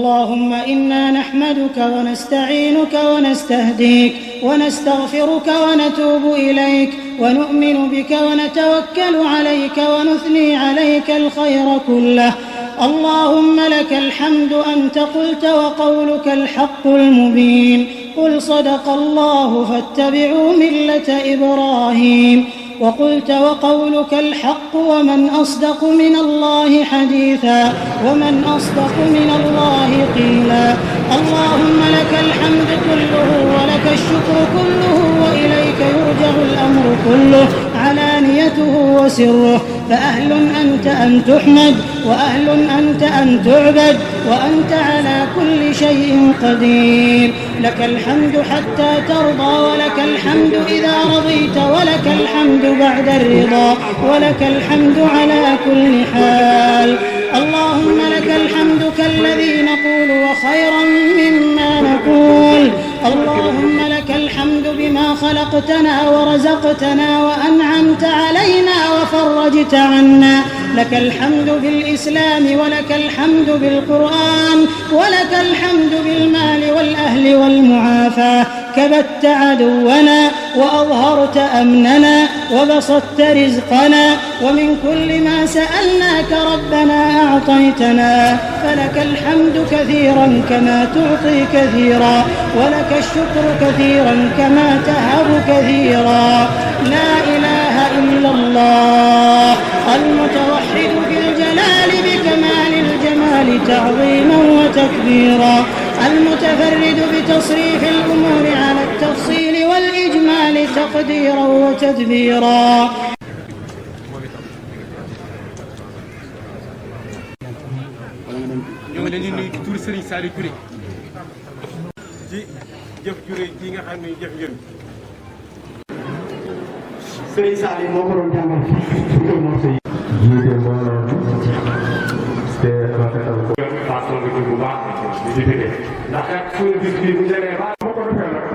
اللهم إنا نحمدك ونستعينك ونستهديك ونستغفرك ونتوب إليك ونؤمن بك ونتوكل عليك ونثني عليك الخير كله. اللهم لك الحمد أنت قلت وقولك الحق المبين. قل صدق الله فاتبعوا ملة إبراهيم. وقلت وقولك الحق ومن أصدق من الله حديثا ومن أصدق من الله قيلا. اللهم لك الحمد كله ولك الشكر كله وإليك يرجع الأمر كله علانيته وسره. فأهل أنت أن تحمد وأهل أنت أن تعبد وأنت على كل شيء قدير. لك الحمد حتى ترضى ولك الحمد إذا رضيت ولك الحمد بعد الرضا ولك الحمد على كل حال. اللهم لك الحمد كالذي نقول وخيرا مما نقول. اللهم لك الحمد بما خلقتنا ورزقتنا وأنعمت علينا وفرجت عنا. لك الحمد بالإسلام ولك الحمد بالقرآن ولك الحمد بالمال والأهل والمعافاة. كبت عدونا وأظهرت أمننا وبسطت رزقنا ومن كل ما سألناك ربنا أعطيتنا. فلك الحمد كثيرا كما تعطي كثيرا ولك الشكر كثيرا كما تهب كثيرا. لا إله إلا الله المتوحد في الجلال بكمال الجمال تعظيما وتكبيرا. المتفرد بتصريف الأمور على التفصيل والإجمال تقديرا وتدبيرا. ñoo ngi leen di nuyu ci turu Serigne Saliou Touré ci jëf jure ji nga xam ne jëf ngeen. Serigne Saliou moo ko doon jàngal ci kër Moussa yi. jiite mbooloo te rafetal ko. façon nga jóg bu baax di député ndax kat suñu bis bii bu jëlee ba. moo ko defee nag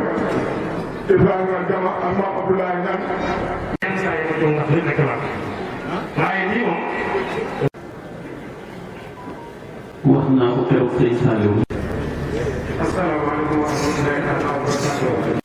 Ibrahima Jama ak Mame Abdoulaye Niang. yenn saa yi ma jóg ndax li nekk la waaye lii moom. wax naa ko keroog Serigne Saliou. asalaamaaleykum wa rahmatulahi wa barakatuh.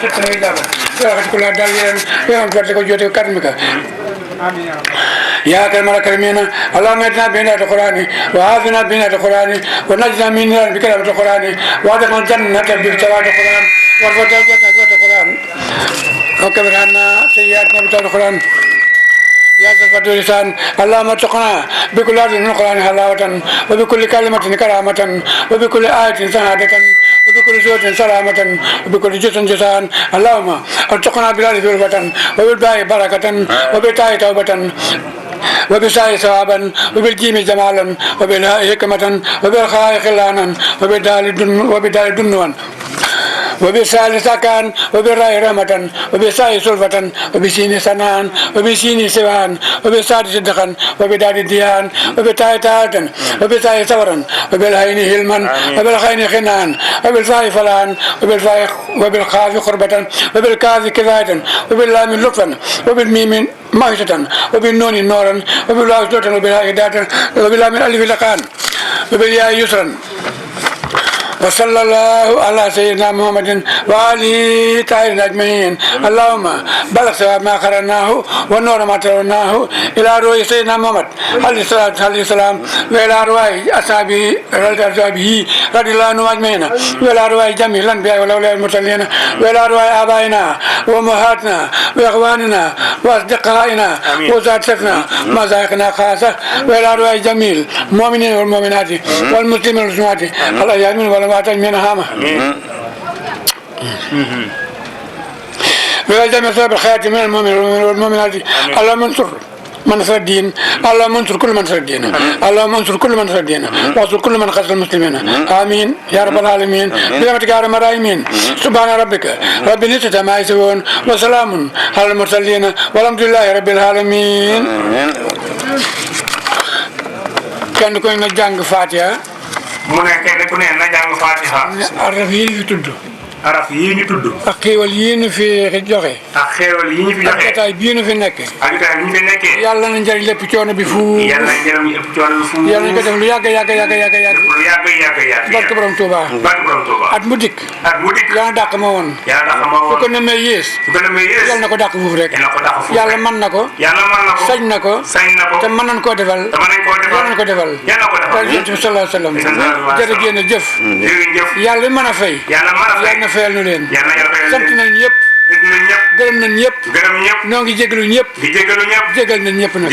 ستنا إجابة ويغفر كل دليل ويغفر لك وجوتك وكرمك يا أكرم الأكرمين اللهم اهدنا بنا القرآن وعافنا بنا القرآن ونجنا من النار بكلمة القرآن وادخلنا الجنة بتلاوة القرآن وارفع درجاتنا بتلاوة القرآن وكفر عنا سيئاتنا بتلاوة القرآن يا صفة اللسان اللهم ارزقنا بكل آية من القرآن حلاوة وبكل كلمة كرامة وبكل آية سعادة وبكل صوت سلامة وبكل جسم جزاء اللهم ارزقنا بالألف رفة وبالباء بركة وبالتاء توبة وبالساء ثوابا وبالجيم جمالا وبالهاء حكمة وبالخاء خلانا وبالدال دنوا وبالسال سكان وبالراء رحمة وبالساء سلفة وبالسين سنان وبالسين سوان وبالساد صدقا وبالدار ديان وبالتاء تاءة وبالساء ثورا وبالهين هلما وبالخين خنان وبالفاء فلان وبالخاف قربة وبالكاف كفاية وباللام لطفا وبالميم معشة وبالنون نورا وبالواو صوتا وبالهاء هداية وباللام الألف لقان وبالياء يسرا وصلى الله على سيدنا محمد وآله طاهرين أجمعين اللهم بلغ ثواب ما قرأناه والنور ما تلوناه إلى روح سيدنا محمد عليه السلام وإلى روح أصحابه رضي الله عنهم أجمعين وإلى روح جميع الأنبياء والأولياء المرسلين وإلى روح آبائنا وأمهاتنا وإخواننا وأصدقائنا وأساتذتنا مشايخنا خاصة وإلى روح جميع المؤمنين والمؤمنات والمسلمين والمسلمات الأحياء منهم والأموات من هامة وإلى جميع صاحب الخيرات من المؤمنين والمؤمنات اللهم انصر من نصر الدين اللهم انصر كل من نصر الدين اللهم انصر كل من نصر الدين وانصر كل من قتل المسلمين آمين يا رب العالمين برحمتك يا أرحم الراحمين سبحان ربك رب العزة عما يصفون وسلام على المرسلين والحمد لله رب العالمين kenn koy na jàng Fatiha mu ne kenn ku ne na jàng Fatiha araf yi ñu fi tudd araf yii ñu tudd ak xéewal yii ñu fi joxe ak xéewal yi ñu fi ak joxe jotaay bii ñu fi nekk ak jotaay bi ñu fi nekkee yàlla na njëriñ lépp coono bi fu yàlla na njëriñ yi ëpp coono bi fu yàlla nañ ko def lu yàgg lu yàgg barke borom Touba barke borom Touba at mu dikk yàlla dàq ma woon yàlla dàq ma woon fu ko nemee yées yàlla na ko dàq foofu rek yàlla mën na ko sañ na ko te mën nañ koo defal yàlla nañ ko defal yonent bi sallallahu alayhi wa sallam jërëjëf yàlla mën a fay yàlla na fayal nu leen sant nañ ñëpp gërëm nañ ñëpp ñoo ngi jégalu ñëpp jégal nañ ñëpp nag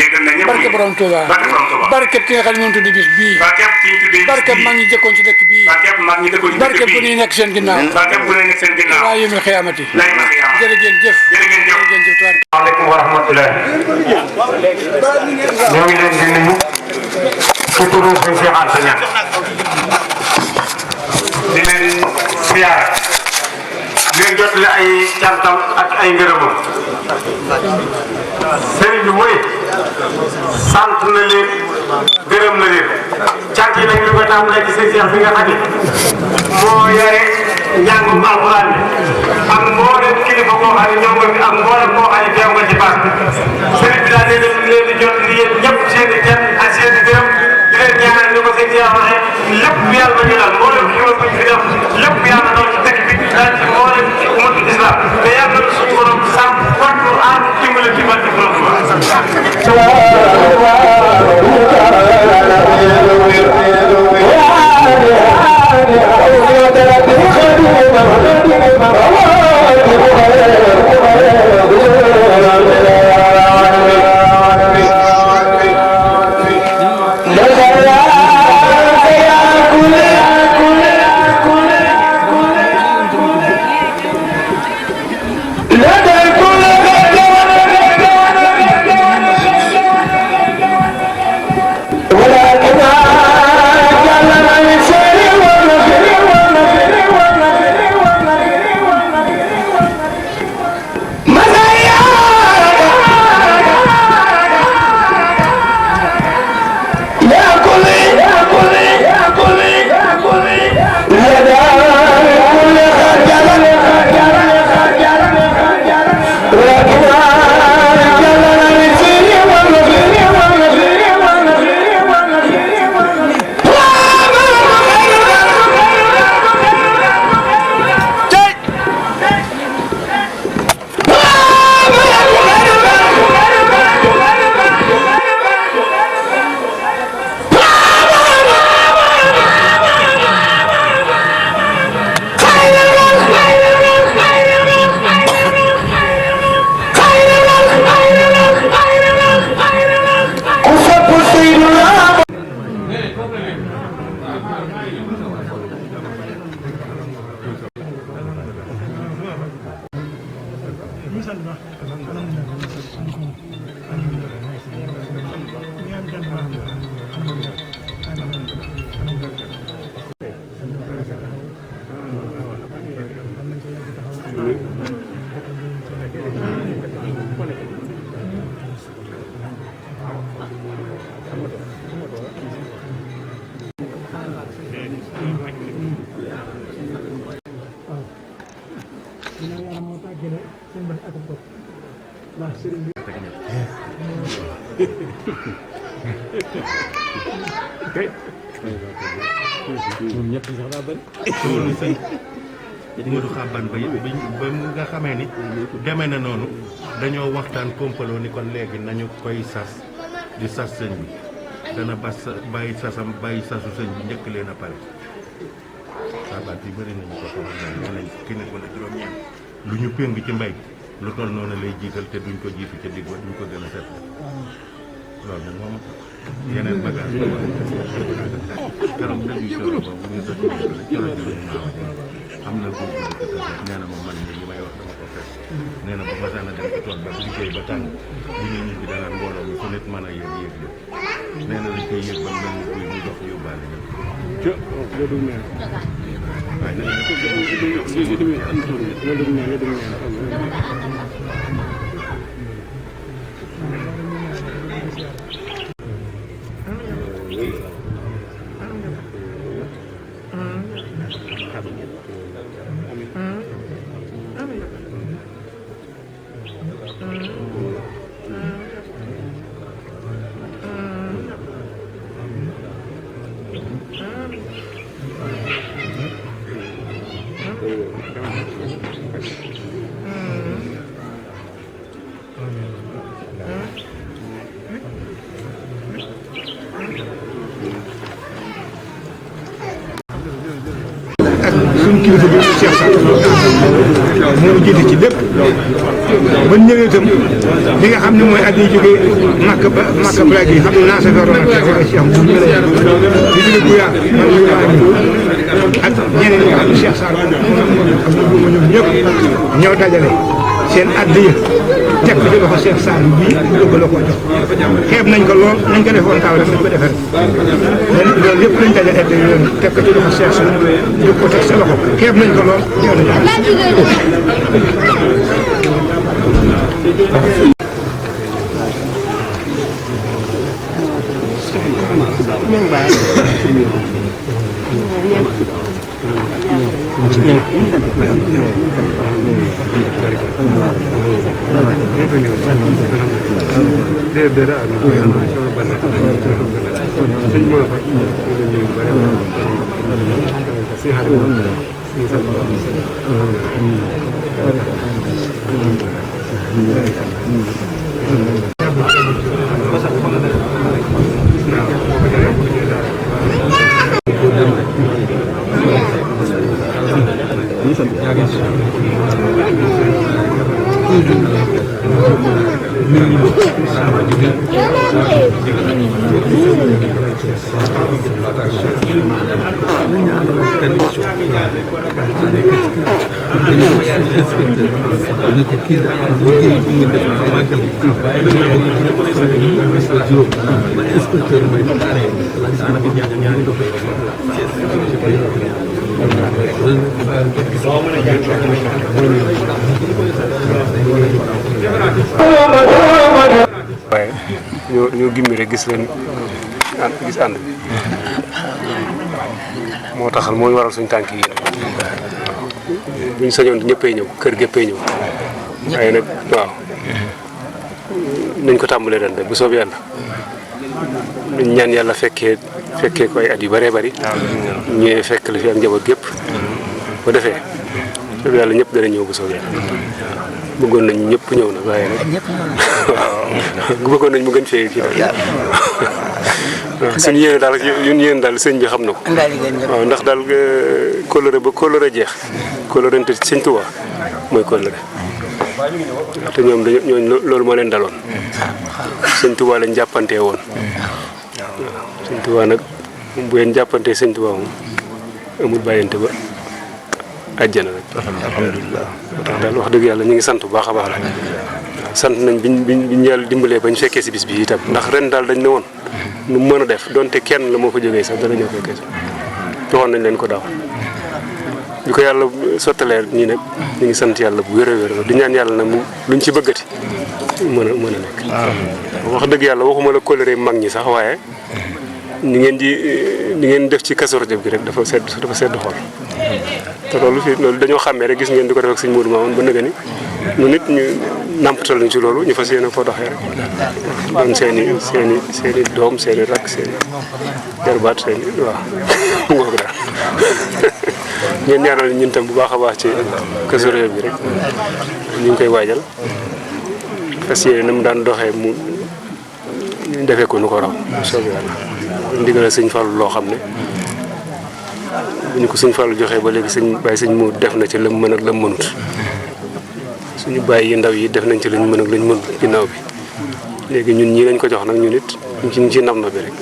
barke borom Touba barke ki nga xam ne moom tuddi bis bii barke mag ñi jëkkoon ci dëkk bii barke bu ñuy nekk seen ginnaaw waa yawmil xiyaamati jërëjëf waaleykum wa rahmatulah ñoo ngi leen di nuyu ci turu suñu Cheikh Anta Niang di leen siyaar di leen jotale ay cantam ak ay ngërëmam sëriñ bi mooy sant na leen gërëm na leen cant yi nag ñu koy tàmbalee ci sëñ Cheikh bi nga xam ne moo yore njàngum alxuraan bi ak mboolem kilifa koo xam ne ñoom nga fi ak mboolem koo xam ne teew nga ci baax sëriñ bi daal di leen di jot li yéen ñëpp seen i cant ak seen i gërëm di leen ñaanal ñu ko sëñ Cheikh waxee lépp yàlla ñu dal mboolem xéwal bu ñu fi def lépp yàlla doon ci dëkk bi daal ci mboolem ci ummatul islam te yàlla na suñu borom sàmm wattu aar dimbale ci barke borom Modou Xaban ba nga xamee ni demee na noonu dañoo waxtaan kompaloo ni kon léegi nañu koy sas di sas sëñ bi dana bàyyi sasu sëñ bi njëkk leen a pare Xaban yi bëri nañu ko xamal naa nañ ki nit wala juróom-ñeent lu ñu péng ci mbay lu toll noonu lay jiital te duñ ko jiitu ca digg duñ ko gën a set loolu nag moom yeneen bagage keroog dëgg coro ba bu ñu dëgg coro ji am na góor gu dëkk tase nee na ma man mii li may wax dama ko fekk nee na ba ma saan a dem ci tool ba liggéey ba tàng li ñuy ñibbi danaan mbooloo mi fu nit mën a yëg yëg nee na dañ koy yëg ba mel ni kuy ñu dox yóbbaale ñu waaye nag suñu kilifa bi Cheikh Sarr moo jiite ci lépp ba ñëwee itam li nga xam ne mooy at yi jógee Makka ba Braga yi xam ne naa sa feroon ak Cheikh bu ñu lay di jóge Gouya ak ñeneen ñi nga xam ne Cheikh Sarr ak ñoom ñëpp ñoo dajale seen addiya teg ko ci loxo Cheikh Sarr bii bëgg la ko jox xeeb nañ ko lool nañ ko defoon taw rek nañ ko defee loolu yëpp lañ dajale addiya yoon teg ko ci loxo Cheikh Sarr ñu ko teg sa loxo xeeb nañ ko lool ñoo la waaye ñoo gimmi rek gis leen gis ànd bi moo taxal mooy waral suñu tànk yi buñ sañoon ñëppay ñëw kër géppay ñëw waaye nag waaw nañ ko tàmbalee ren rek bu soob yàlla dañ ñaan yàlla fekkee ko ay at yu bëree bëri ñëwee fekk la fi ak njaboot gépp bu defee soob yàlla ñëpp dana ñëw bu soob yàlla bëggoon nañ ñëpp ñëw na waaye nag waaw bëggoon nañ mu gën fee fii daal waaw suñu yéene daal sëñ bi xam na ko waaw ndax daal kóllëre ba kóllëre jeex kóllërente sëñ Tuubaa mooy kóllëre te ñoom loolu moo leen daloon sëñ Tuubaa lañ jàppantee woon waaw sëñ Tuubaa nag bu leen jàppantee sëñ Tuubaa moom amul bàyyante ba àjjana rek. alhamdulilah. daal wax dëgg yàlla ñu ngi sant bu baax a baax la sant nañ biñ yàlla dimbalee bañ fekkee si bis bi itam ndax ren daal dañ ne woon nu mën a def donte kenn la moo fa jógee sax dana ñëw fekkee si waxoon nañ leen ko daaw bi ko yàlla sottalee ñii nag ñu ngi sant yàlla bu wér a wér di ñaan yàlla nag luñ ci bëggati mën a nekk. wax dëgg yàlla waxuma la kóllëre mag ñi sax waaye ni ngeen def ci Kazu Rajab bi rek dafa sedd xol te loolu dañoo xàmmee rek gis ngeen di ko def ak sëñ Modou Mamoune ba nëgë ni ñu nit ñu nàmpatal ñu ci loolu ñu fas yéene koo doxee rek doon seen i doom seen i rakk seen i jarbaat seen i waaw ngoog daal ngeen ñaanal ñun tam bu baax a baax ci Kazu Rajab bi rek ñu ngi koy waajal fas yéene na mu daan doxee mu ñu defee ko nu ko raw soobee yàlla ndigal sëñ Fallou loo xam ne bu ñu ko sëñ Fallou joxee ba léegi sëñ mu def na ci lam mën ak lam mënut suñu bàyyi yi ndaw yi def nañ ci lañ mën ak lañ mënut ginnaaw bi léegi ñun ñii lañ ko jox nag ñu nit ñu ci nam na bi rek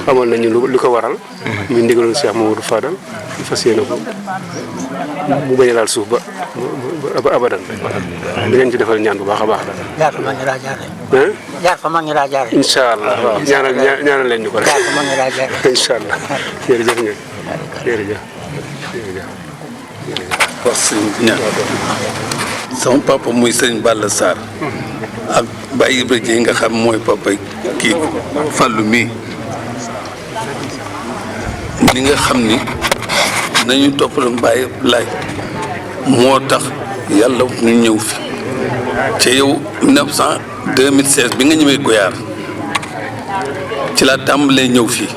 waaw xamal nañu lu ko waral muy ndigalul Cheikh Mamadou Fadal ñu fas yéene ko mu bañ a laal suuf ba abadan di ngeen ci defal ñaan bu baax a baax jaar fa ma ngi laa jaare. jaar fa ma ngi laa jaare. incha allah waaw ñaanal leen ñu ko rek. jaar fa ma ngi laa jaare. incha allah jërëjëf ngeen jërëjëf. wax sëñ ñaan sama papa muy sëñ Balla Sarr ak Baye Ibra Dieye nga xam mooy papa kii Fallou mii ni nga xam ni nañu toppaloon Baye Laay moo tax yàlla ñu ñëw fi ca yow 2016 bi nga ñëwee Goyaar ci laa tàmbalee ñëw fii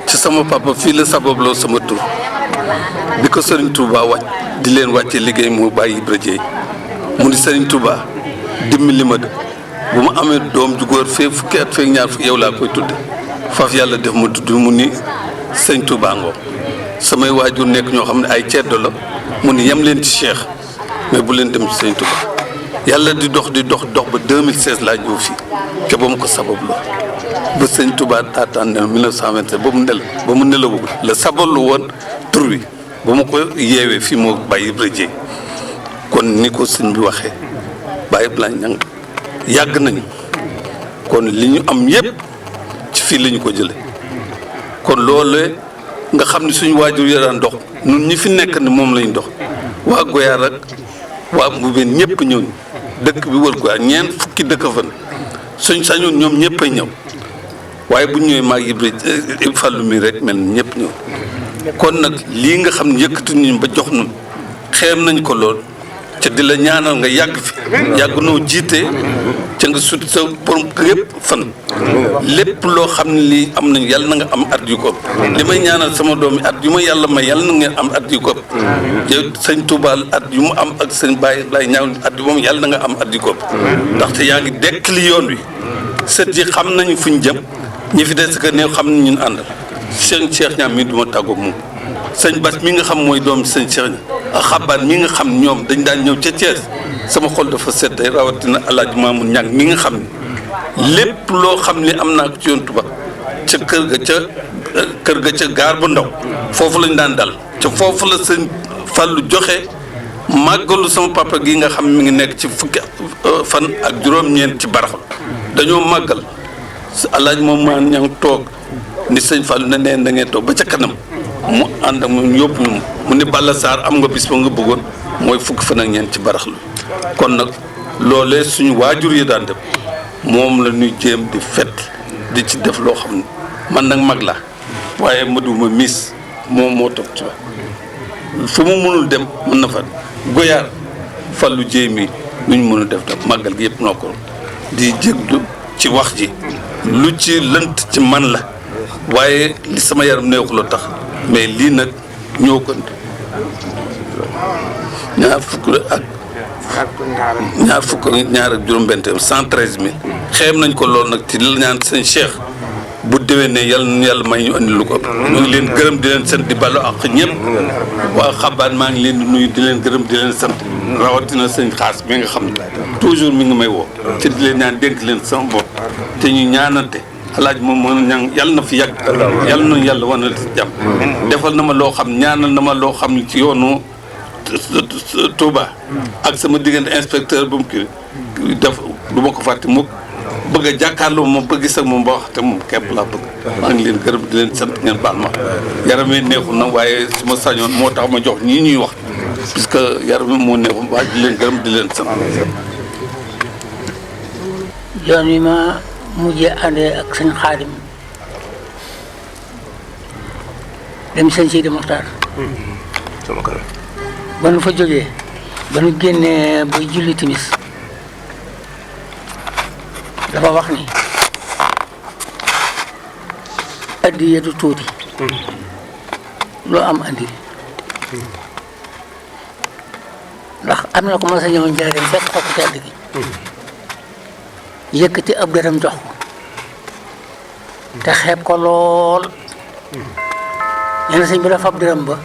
ci sama papa fii la sababloo sama tur bi ko Serigne Touba wàcc di leen wàcce liggéey mu Baye Ibra Dieye mu ni Serigne Touba dimbali ma de bu ma amee doom ju góor fee fukki at feek ñaar fukki yow laa koy tudde faf yàlla def ma tudd mu ni Serigne Touba ngoo samay waajur nekk ñoo xam ne ay ceddo la mu ni yem leen ci Cheikh mais bu leen dem ci Serigne Touba yàlla di dox ba 2016 laa ñëw fii te ba mu ko sababloo ba Serigne Touba taataan ne 1927 ba mu nelawul la sabablu woon tur wi ba mu ko yeewee fii moo Baye Ibra Dieye kon ni ko sëñ bi waxee Baye Blanc ñang yàgg nañu kon li ñu am yépp ci fii la ñu ko jële kon loolee nga xam ne suñu waajur yi daan dox ñun ñi fi nekk ni moom lañu dox waa Goyaar ak waa Mbubeen ñëpp ñëw dëkk bi wër Goyaar ñeent fukki dëkk fan suñ sañoon ñoom ñëpp ay ñëw waaye bu ñëwee maag Ibra Fallou mi rek mel ni ñëpp ñëw kon nag lii nga xam ne yëkkatu ñu ba jox nu xeem nañ ko lool ca di la ñaanal nga yàgg fi yàgg noo jiite ca nga sut sa borom yëpp fan lépp loo xam ne lii am nañ yàlla na nga am at yu ko ëpp li may ñaanal sama doom yi at yu ma yàlla may yàlla na ngeen am at yu ko ëpp yow sëñ Touba at yu mu am ak sëñ Baye lay ñaaw at yu moom yàlla na nga am at yu ko ëpp ndaxte yaa ngi dekk li yoon wi sët yi xam nañu fuñ jëm ñi fi des que ne xam nañ ñun àndal sëñ Cheikh ñaam mii du ma tàggoog moom sëñ Bass mi nga xam mooy doom sëñ Cheikh ña ak xabaan mi nga xam ñoom dañ daan ñëw ca Thiès sama xol dafa sedd tey rawatina El Hadj Mamoun Niang mi nga xam ne lépp loo xam ne am naa ko ci yoon Touba ca kër ga ca gaar bu ndaw foofu lañ daan dal ca foofu la sëñ Fallou joxe màggalu sama papa gi nga xam mi ngi nekk ci fukki fan ak juróom-ñeent ci baraxal dañoo màggal El Hadj Mamoun Niang toog ni sëñ Fallou ne neen da ngeen toog ba ca kanam mu ànd ak moom yóbbu ñu mu ni Balla Sarr am nga bis ba nga bëggoon mooy fukki fan ak ñeent ci baraxlu kon nag loolee suñu waajur yi daan def moom la ñuy jéem di fet di ci def loo xam ne man nag mag la waaye maduma miis moom moo toog ci fu mu mënul dem mën na fa Goyaar Fallou Dieye mi lu ñu mën a def def màggal gi yëpp noo ko di jéglu ci wax ji lu ci lënt ci man la waaye li sama yaram neexuloo tax mais lii nag ñoo ko ñaar fukk ak juróom-benn 113 000 xeeb nañ ko lool nag ci la ñaan seen Cheikh bu déwénee yàlla may ñu andi lu ko ëpp. ñu ngi leen gërëm di leen sant di ballu ak ñëpp waa xabaan maa ngi leen di nuyu di leen gërëm di leen sant rawatina sëñ Xaas mi nga xam ne toujours mi ngi may woo ci di leen ñaan dénk leen sama bopp te ñu ñaanante Alaaji moom moo ñang yàlla na fi yàgg yàlla na yàlla wan na jàmm defal na ma loo xam ñaanal na ma loo xam ci yoonu Touba ak sama diggante inspecteur bu mu kii def du ma ko fàtte mukk bëgg a jàkkaarloo moom ba gis ak moom ba wax te moom képp laa bëgg maa ngi leen gërëm di leen sant ngeen baal ma yaram yi neexul na waaye su ma sañoon moo tax ma jox ñii ñuy wax puisque yaram yi moo neexul waaye di leen gërëm di leen sant. yoon wi ma mujjee àndee ak sëñ Xaadim dem sëñ Sidi Moxtaar ba nu fa jógee ba nu génnee ba julli timis dafa wax ni addiya du tuuti loo am andi ndax am na ko ma sa ñëw njaareem fekk ko ko tedd gi yëkkati ab dërëm jox ko te xeeb ko lool nee na sëñ bi dafa ab dërëm ba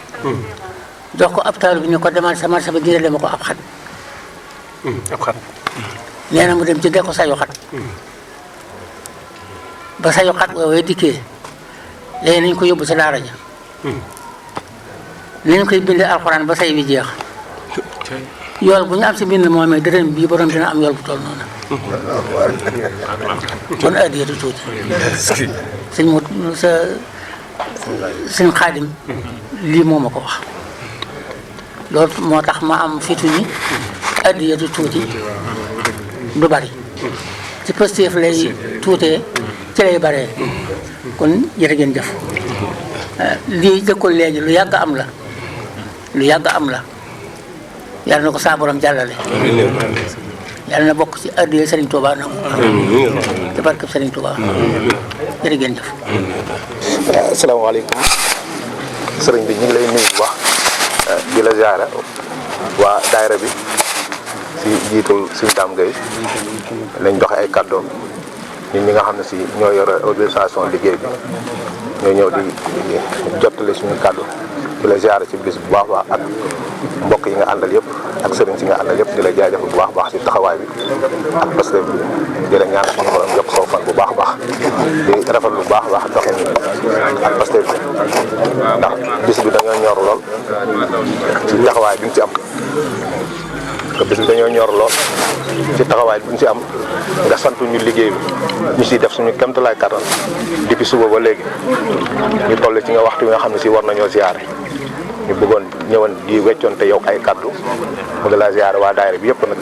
jox ko ab taal bi ni ko demal sa marché ba dina dema ko ab xat nee na mu dem jëndee ko sayu xat ba sayu xat woowee dikkee léegi nañ ko yóbbu sa daara ja nañ koy bindee alxuraan ba say bi jeex yool bu ñu am si mbind moomee dërëm bii borom dina am yool bu toll noonu kon addiya du tuuti sëñ mu sëñ Xaadim lii moo ma ko wax loolu moo tax ma am fitu ni addiya du tuuti du bari ci Pastef lay tuutee ci lay baree kon jërë ngeen jëf lii jëkkul léegi lu yàgg am la yàlla na ko saa borom jàllale yàlla na bokk ci addiya Serigne Touba nag ci barkeb Serigne Touba jërë ngeen jëf. asalaamaaleykum sëriñ bi ñu ngi lay nuyu bu baax di la ziara waa daayira bi si jiitul suñu Dame Gueye lañ doxe ay kàddoom ñun ñi nga xam ne si ñoo yore organisation liggéey bi ñoo ñëw di jottali suñu kàddu di la ziara ci bis bu baax baax ak mbokk yi nga àndal yëpp ak sëriñ si nga àndal yëpp di la jaajëfal bu baax baax si taxawaay bi ak Pastef bi di la ñaan suñu borom yokk saw fan bu baax baax di rafetlu bu baax baax doxin ak Pastef bi ndax bis bi dañoo ñor lool ci taxawaay bi ñu ci am te bis bi dañoo ñor lool ci taxawaay bi ñu ci am nga sant ñu liggéey bi ñu siy def suñu kéemtalaay kattan depuis suba ba léegi ñu toll ci nga waxtu bi nga xam ne si war nañoo ziyaare ñu bëggoon ñëwoon di weccoon te yow ay kaddu mu ngi la ziyaare waa daayira bi yëpp nag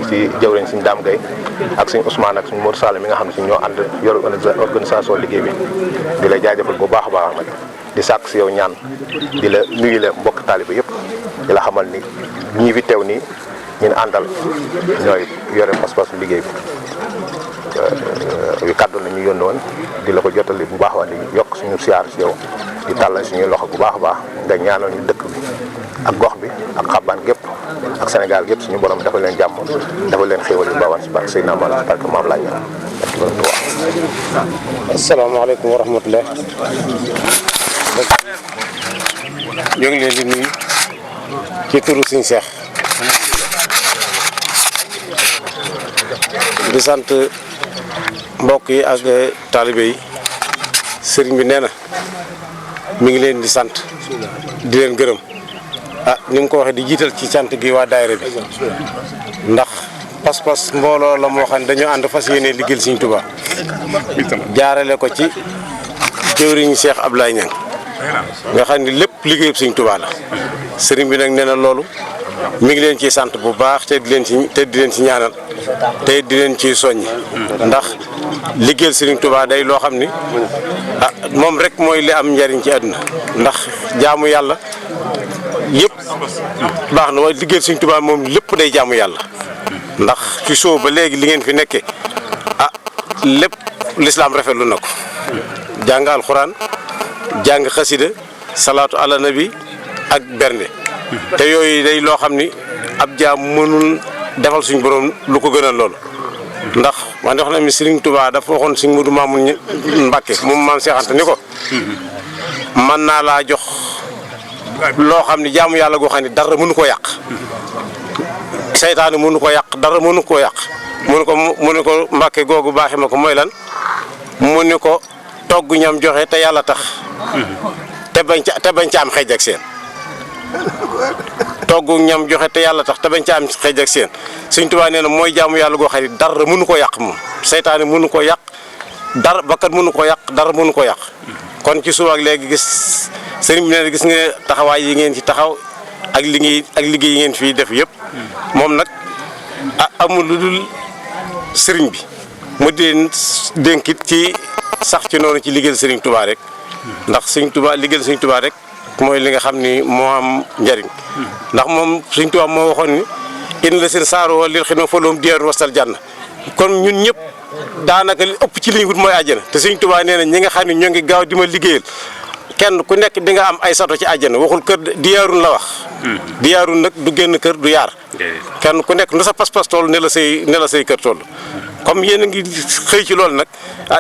si jëwriñ suñu Dame Gueye ak suñu Ousmane ak suñu Mor Sall mi nga xam ne si ñoo ànd yor organisation liggéey bi di la jaajëfal bu baax a baax nag di sàkk si yow ñaan di la nuyu la mbokk taaliba yëpp di la xamal ni ñii fi teew nii ñun àndal ñooy yore pas-pasu liggéey bi yu kàddu na ñu yónni woon di la ko jottali bu baax waa di yokk suñu siyaar si yow di tàllal suñuy loxo bu baax a baax nga ñaanal ñu dëkk bi ak gox bi ak xabaan gépp ak Sénégal gépp suñu borom dafa leen jàmm dafa leen xéewal yu bawan si barke Seydina Maam si barke Maam Laay asalaamaaleykum wa rahmatulah ñoo ngi leen di nuyu ci turu suñu Seex di sant mbokk yi ak taalibe yi sëriñ bi nee na mi ngi leen di sant di leen gërëm ni mu ko waxee di jiital ci sant gi waa daayira bi ndax pas-pas mbooloo la moo xam ne dañoo ànd fas yéene liggéeyal Sëriñ Tuubaa jaarale ko ci jëwriñu Cheikh Abdoulaye Niang nga xam ne lépp liggéeyub Sëriñ Tuubaa la sëriñ bi nag nee na loolu mi ngi leen ciy sant bu baax te di leen ci ñaanal te di leen ciy soññi ndax liggéeyal Sëriñ Tuubaa day loo xam ni moom rek mooy li am njariñ ci àdduna ndax jaamu yàlla yëpp baax na waaye liggéeyal Sëriñ Tuubaa moom lépp day jaamu yàlla ndax ci soo ba léegi li ngeen fi nekkee lépp lislaam rafetlu na ko jàng alxuraan jàng xasida salaatu ala nabi ak bernde te yooyu day loo xam ni ab jaam mënul defal suñ borom lu ko gënal loolu ndax man wax na mi Sëriñ Tuubaa dafa waxoon suñ Mudu Maamun Mbàkke moom maam Seex Anta ni ko mën naa laa jox loo xam ni jaamu yàlla goo xam ni dara mënu ko yàq seytaane mënu ko yàq dara mënu koo yàq mu ne ko Mbàkke googu baaxee ma ko mooy lan mu ni ko togg ñam joxe te yàlla tax te bañ ca am xëj ak seen togg ñam joxe te yàlla tax te bañ ca am xëj ak seen Sëñ Tuubaa nee na mooy jaamu yàlla goo xam ne dara mënu ko yàq moom seytaane mënu ko yàq dara bakkat mënu ko yàq dara mënu ko yàq kon ci suba ak léegi gis sëriñ bi nee na gis nga taxawaay yi ngeen ci taxaw ak liggéey yi ngeen fii def yëpp moom nag amul lu dul sëriñ bi mu di dénkit ci sax ci noonu ci liggéeyal sëriñ Tuubaa rek ndax sëriñ Tuubaa liggéeyal sëriñ Tuubaa rek mooy li nga xam ni moo am njariñ ndax moom sëriñ Tuubaa moo waxoon ni in la seen saaro lil xidma faloom diyaar wasal janna kon ñun ñëpp daanaka li ëpp ci li ñu wut mooy àjjana te sëriñ Tuubaa nee na ñi nga xam ne ñoo ngi gaaw di ma liggéeyal kenn ku nekk di nga am ay sato ci àjjana waxul kër diyaarun la wax diyaarun nag du génn kër du yaar kenn ku nekk nu sa pas-pas toll ne la say kër toll comme yéen a ngi xëy ci loolu nag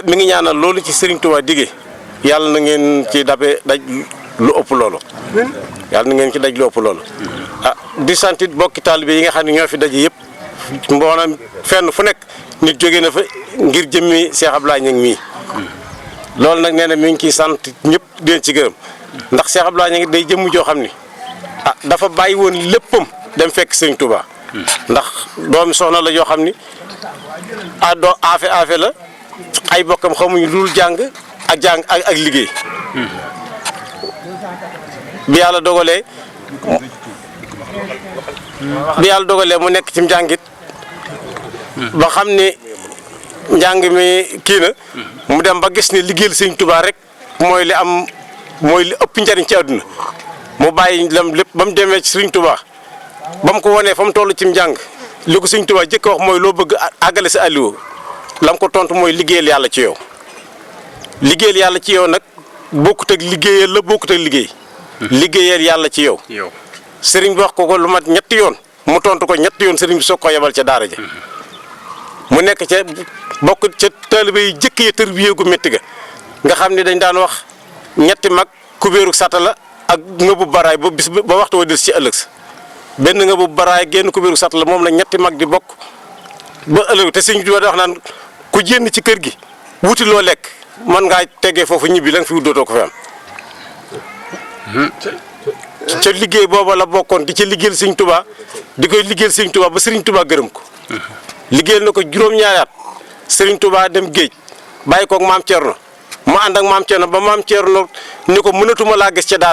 mi ngi ñaanal loolu ci Serigne Touba diggee yàlla na ngeen ci daj lu ëpp loolu yàlla na ngeen ci daj lu ëpp loolu di santit bokki taalibe yi nga xam ne ñoo fi daje yëpp mboolem fenn fu nekk nit jóge na fa ngir jëmmi Cheikh Abdoulaye Niang mii loolu nag nee na mi ngi ciy sant ñëpp di leen ci gërëm ndax Cheikh Abdoulaye Niang day jëmm joo xam ni dafa bàyyi woon léppam dem fekk Serigne Touba ndax doomi soxna la joo xam ni doo aafe la ay bokkam xamuñu lu dul jàng ak liggéey bi yàlla dogalee mu nekk ci njàngit ba xam ni njàng mi kii na mu dem ba gis ne liggéeyal Sëriñ Tuubaa rek mooy li ëpp njariñ ci àdduna mu bàyyi lam lépp ba mu demee ci Sëriñ Tuubaa ba mu ko wonee fa mu toll ci njàng li ko Sëriñ Tuubaa jëkk wax mooy loo bëgg àggale sa alliwo lam ko tontu mooy liggéeyal yàlla ci yow liggéeyal yàlla ci yow nag bokkut ak liggéeyal la bokkut ak liggéey liggéeyal yàlla ci yow sëriñ bi wax ko lu mat ñetti yoon mu tontu ko ñetti yoon sëriñ bi soog ko yebal ca daara ja mu nekk ca bokk ca taalibe yi jëkkee tërbiye gu métti ga nga xam ne dañ daan wax ñetti mag kubéeru satala ak ngëbu baraay ba bis ba waxtu wa des ci ëllëg sa benn ngëbu baraay génn kubéeru satala moom la ñetti mag di bokk ba ëllëg te sëriñ bi wax naan ku jénn ci kër gi wuti loo lekk mën ngaa tegee foofu ñibbi la nga fi wut dootoo ko fi am ca liggéey booba la bokkoon di ca liggéeyal Sëriñ Tuubaa di koy liggéeyal Sëriñ Tuubaa ba Sëriñ Tuubaa gërëm ko liggéeyal na ko juróom-ñaari at Sëriñ Tuubaa dem géej bàyyi koog maam Thierno mu ànd ak maam Thierno ba maam Thierno ni ko mënatuma laa gis ca daara